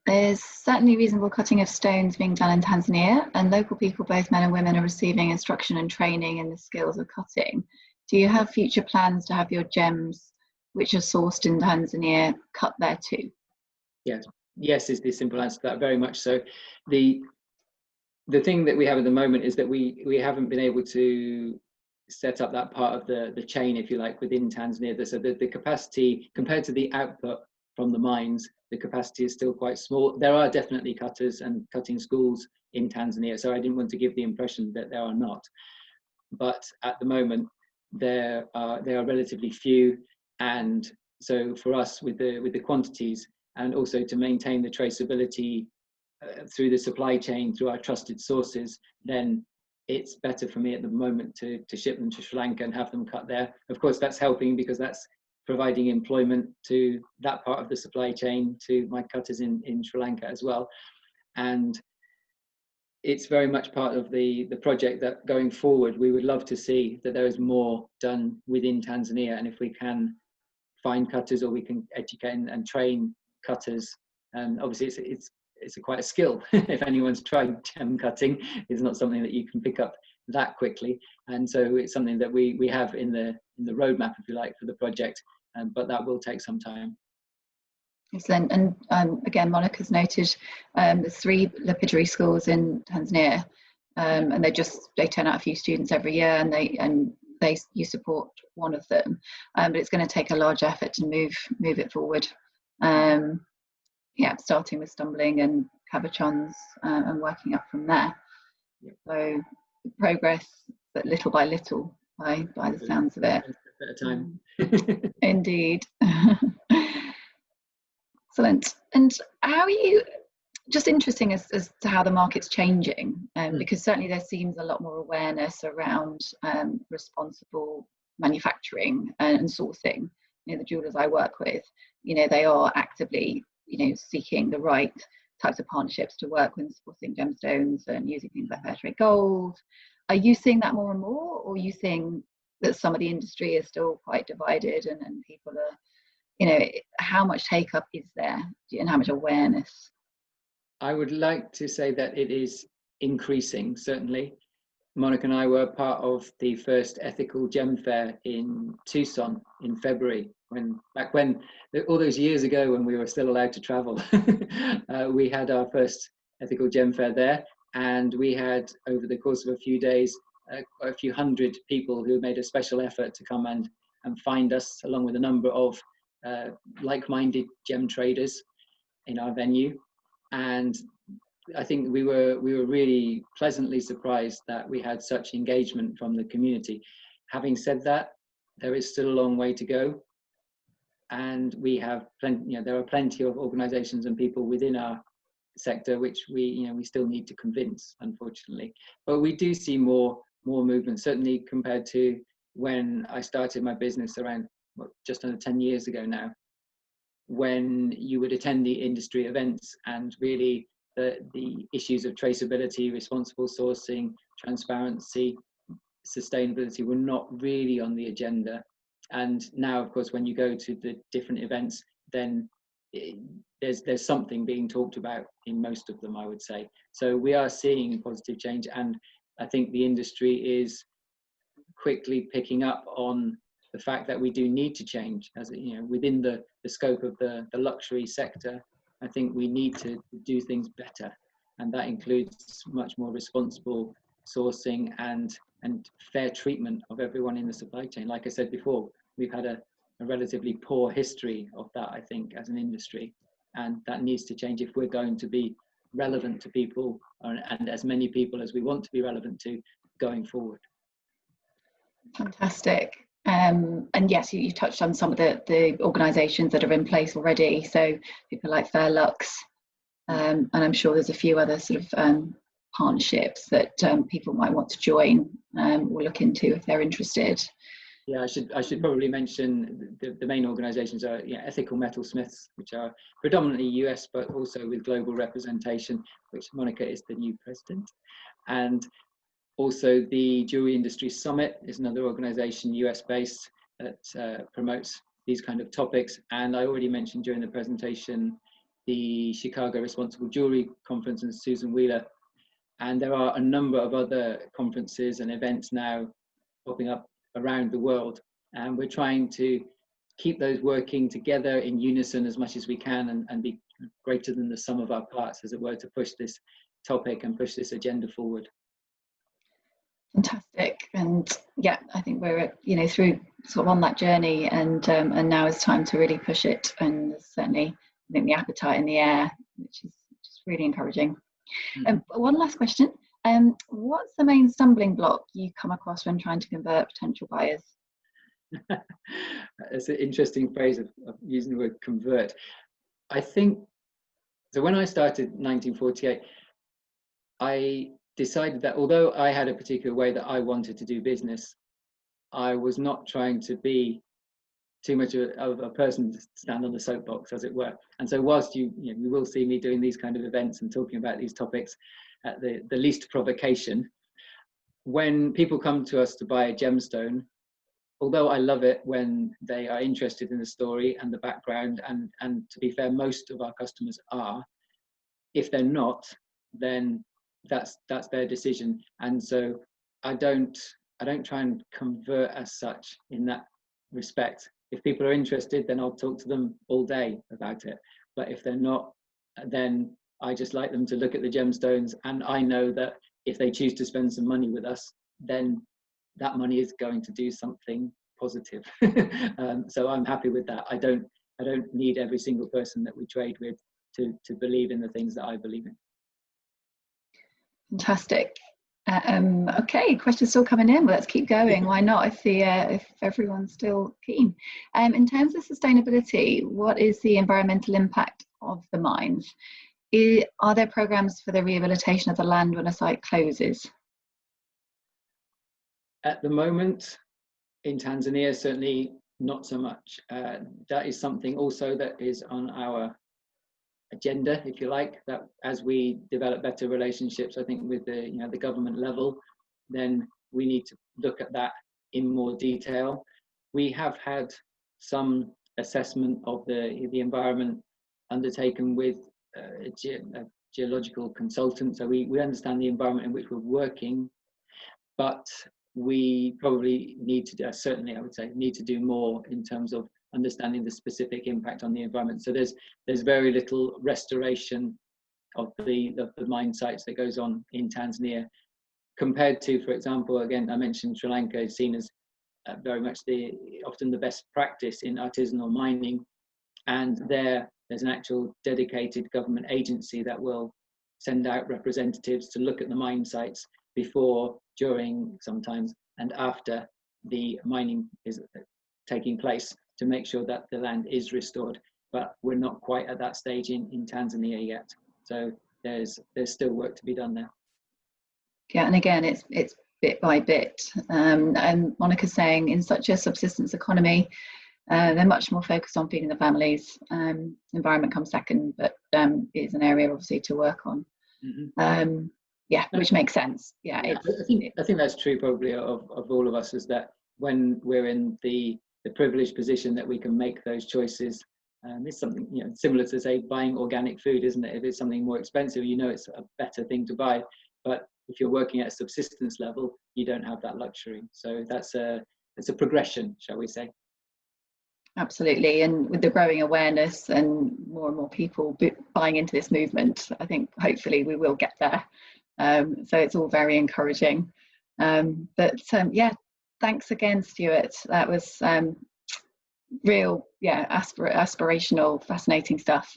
There's certainly reasonable cutting of stones being done in Tanzania, and local people, both men and women, are receiving instruction and training in the skills of cutting. Do you have future plans to have your gems, which are sourced in Tanzania, cut there too? Yes is the simple answer to that, very much so. The thing that we have at the moment is that we haven't been able to set up that part of the chain, if you like, within Tanzania. So the capacity, compared to the output from the mines, the capacity is still quite small. There are definitely cutters and cutting schools in Tanzania, so I didn't want to give the impression that there are not. But at the moment, they are relatively few, and so for us, with the quantities, and also to maintain the traceability through the supply chain, through our trusted sources, then it's better for me at the moment to ship them to Sri Lanka and have them cut there. Of course, that's helping because that's providing employment to that part of the supply chain, to my cutters in Sri Lanka as well. And it's very much part of the project that going forward, we would love to see that there is more done within Tanzania. And if we can find cutters, or we can educate and train cutters, and obviously it's quite a skill. If anyone's tried gem cutting, it's not something that you can pick up that quickly. And so it's something that we have in the roadmap, if you like, for the project, but that will take some time. Excellent. And again, Monica's noted there's 3 lapidary schools in Tanzania, and they turn out a few students every year, and you support one of them, but it's going to take a large effort to move it forward. Starting with stumbling and cabochons and working up from there. So progress, but little by little, by the sounds of it. At a time. Indeed. Excellent. And how are you, just interesting as to how the market's changing, because certainly there seems a lot more awareness around responsible manufacturing and sourcing. The jewelers I work with, they are actively seeking the right types of partnerships to work with sourcing gemstones and using things like fair trade gold. Are you seeing that more and more, or are you seeing that some of the industry is still quite divided and people are, how much take up is there and how much awareness? I would like to say that it is increasing, certainly. Monica and I were part of the first ethical gem fair in Tucson in February back when all those years ago when we were still allowed to travel. We had our first ethical gem fair there, and we had, over the course of a few days, a few hundred people who made a special effort to come and find us, along with a number of like-minded gem traders in our venue. And I think we were really pleasantly surprised that we had such engagement from the community. Having said that, there is still a long way to go, and we have plenty. There are plenty of organisations and people within our sector which we still need to convince, unfortunately. But we do see more movement, certainly compared to when I started my business around just under 10 years ago now, when you would attend the industry events and really the issues of traceability, responsible sourcing, transparency, sustainability were not really on the agenda. And now, of course, when you go to the different events, then there's something being talked about in most of them, I would say. So we are seeing positive change, and I think the industry is quickly picking up on the fact that we do need to change, as within the scope of the luxury sector. I think we need to do things better, and that includes much more responsible sourcing and fair treatment of everyone in the supply chain. Like I said before, we've had a relatively poor history of that, I think, as an industry, and that needs to change if we're going to be relevant to people, and as many people as we want to be relevant to going forward. Fantastic. And yes, you touched on some of the organisations that are in place already. So people like Fairlux, and I'm sure there's a few other sort of partnerships that people might want to join or look into if they're interested. Yeah, I should probably mention the main organisations are Ethical Metalsmiths, which are predominantly US, but also with global representation, which Monica is the new president. And also the Jewelry Industry Summit is another organisation, US based, that promotes these kind of topics. And I already mentioned during the presentation the Chicago Responsible Jewelry Conference and Susan Wheeler. And there are a number of other conferences and events now popping up around the world, and we're trying to keep those working together in unison as much as we can, and be greater than the sum of our parts, as it were, to push this topic and push this agenda forward. Fantastic. And yeah, I think we're through sort of on that journey, and now it's time to really push it, and there's certainly, I think, the appetite in the air, which is just really encouraging. One last question. What's the main stumbling block you come across when trying to convert potential buyers? It's an interesting phrase of using the word convert. I think, so when I started in 1948, I decided that although I had a particular way that I wanted to do business, I was not trying to be too much of a person to stand on the soapbox, as it were. And so whilst you will see me doing these kind of events and talking about these topics at the least provocation, when people come to us to buy a gemstone, although I love it when they are interested in the story and the background, and to be fair, most of our customers are, if they're not, then that's their decision. And so I don't try and convert as such in that respect. If people are interested, then I'll talk to them all day about it. But if they're not, then I just like them to look at the gemstones, and I know that if they choose to spend some money with us, then that money is going to do something positive. So I'm happy with that. I don't need every single person that we trade with to believe in the things that I believe in. Fantastic. Okay, questions still coming in, but let's keep going. Why not, if everyone's still keen. In terms of sustainability, what is the environmental impact of the mines? Are there programs for the rehabilitation of the land when a site closes? At the moment, in Tanzania, certainly not so much. That is something also that is on our agenda, if you like, that as we develop better relationships, I think, with the government level, then we need to look at that in more detail. We have had some assessment of the environment undertaken with a geological consultant, so we understand the environment in which we're working, but we probably need to do, certainly I would say, need to do more in terms of understanding the specific impact on the environment. So there's very little restoration of the mine sites that goes on in Tanzania, compared to, for example, again, I mentioned Sri Lanka is seen as very much often the best practice in artisanal mining, and there's an actual dedicated government agency that will send out representatives to look at the mine sites before, during, sometimes, and after the mining is taking place, to make sure that the land is restored. But we're not quite at that stage in Tanzania yet. So there's still work to be done there. Yeah, and again, it's bit by bit. And Monica's saying, in such a subsistence economy, they're much more focused on feeding the families. Environment comes second, but is an area obviously to work on. Mm-hmm. Yeah, which makes sense. Yeah, I think that's true probably of all of us, is that when we're in the privileged position that we can make those choices, it's something, you know, similar to, say, buying organic food, isn't it? If it's something more expensive, you know it's a better thing to buy. But if you're working at a subsistence level, you don't have that luxury. So it's a progression, shall we say. Absolutely, and with the growing awareness and more people buying into this movement, I think hopefully we will get there. So it's all very encouraging. Yeah, thanks again, Stuart. That was real, aspirational, fascinating stuff.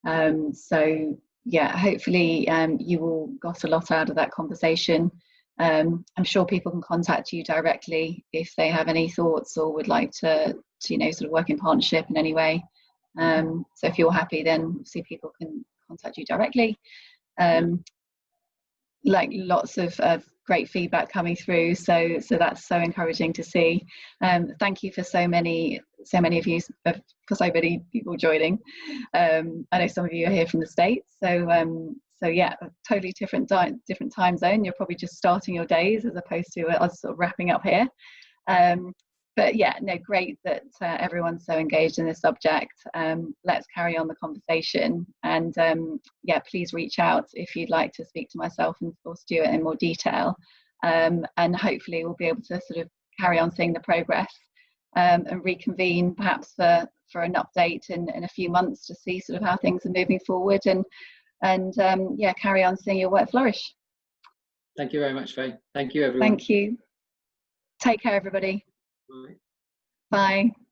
So yeah, hopefully you all got a lot out of that conversation. I'm sure people can contact you directly if they have any thoughts or would like to sort of work in partnership in any way. So if you're happy, then see people can contact you directly. Like lots of great feedback coming through, so that's so encouraging to see. Thank you for so many of you, for so many people joining. I know some of you are here from the States, so yeah, a totally different time zone. You're probably just starting your days as opposed to us sort of wrapping up here. But yeah, no, great that everyone's so engaged in this subject. Let's carry on the conversation, and yeah, please reach out if you'd like to speak to myself or Stuart in more detail, and hopefully we'll be able to sort of carry on seeing the progress, and reconvene perhaps for an update in a few months to see sort of how things are moving forward, and yeah, carry on seeing your work flourish. Thank you very much, Faye. Thank you, everyone. Thank you. Take care, everybody. Bye. Bye.